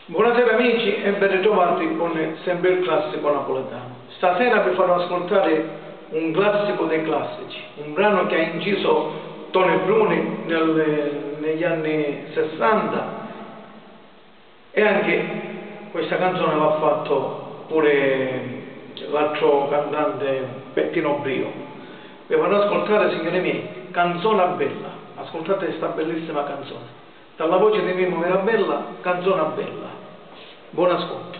Buonasera amici e ben ritrovati con sempre il classico napoletano. Stasera vi farò ascoltare un classico dei classici, un brano che ha inciso Tony Bruni negli anni 60 e anche questa canzone l'ha fatto pure l'altro cantante Peppino Brio. Vi farò ascoltare, signori miei, Canzona Bella. Ascoltate questa bellissima canzone. Dalla voce di Mimmo Mirabella, Canzona Bella. Buon ascolto.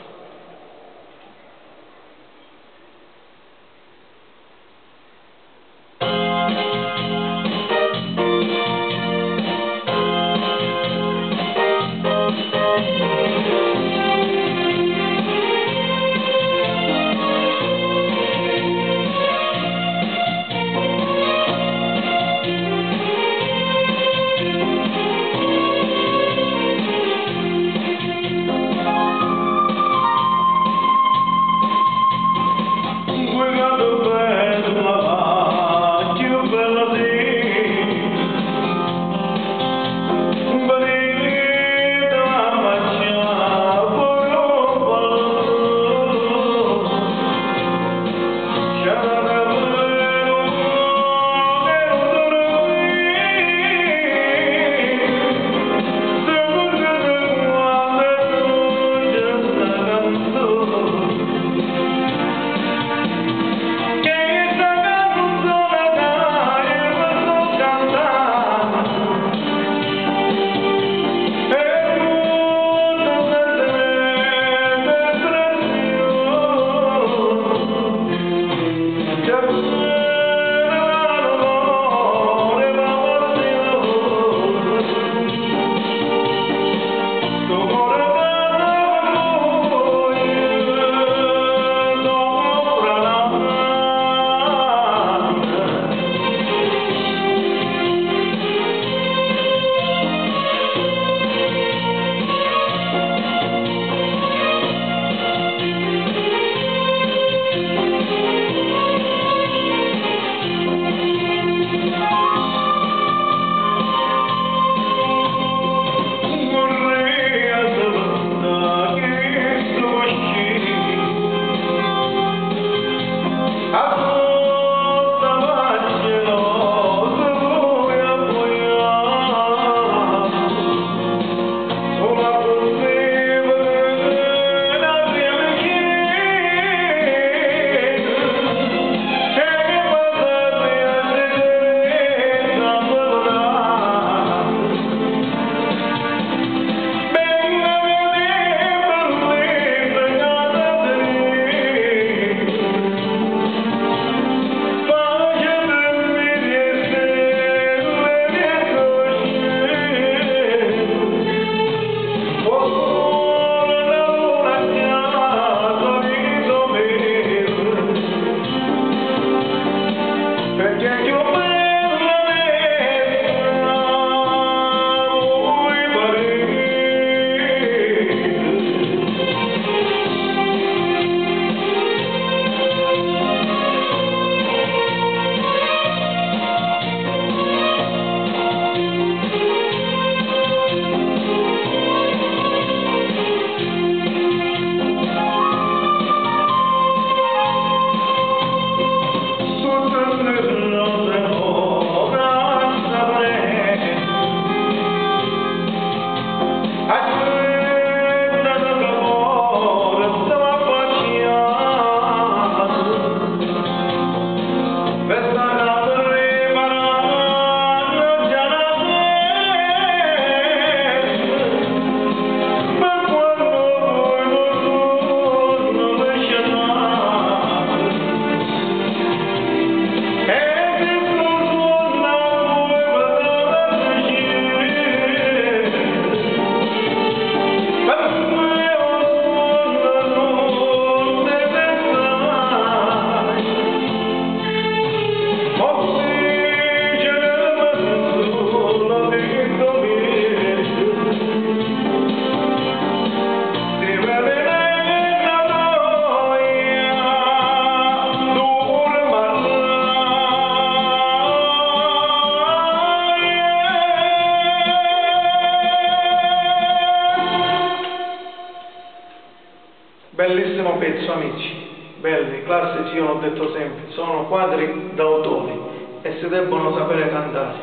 pezzo, amici, belli, classici, io l'ho detto sempre, sono quadri d'autori e si debbono sapere cantare,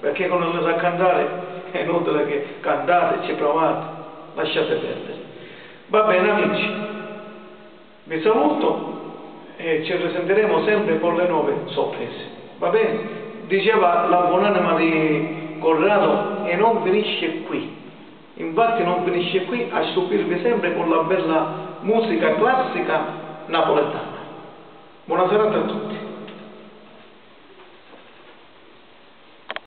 perché quando non sa cantare è inutile che cantate, ci provate, lasciate perdere. Va bene amici, vi saluto e ci risentiremo sempre con le nuove sorprese, va bene? Diceva la buonanima di Corrado e non finisce qui, infatti non finisce qui a stupirvi sempre con la bella musica classica napoletana. Buona serata a tutti.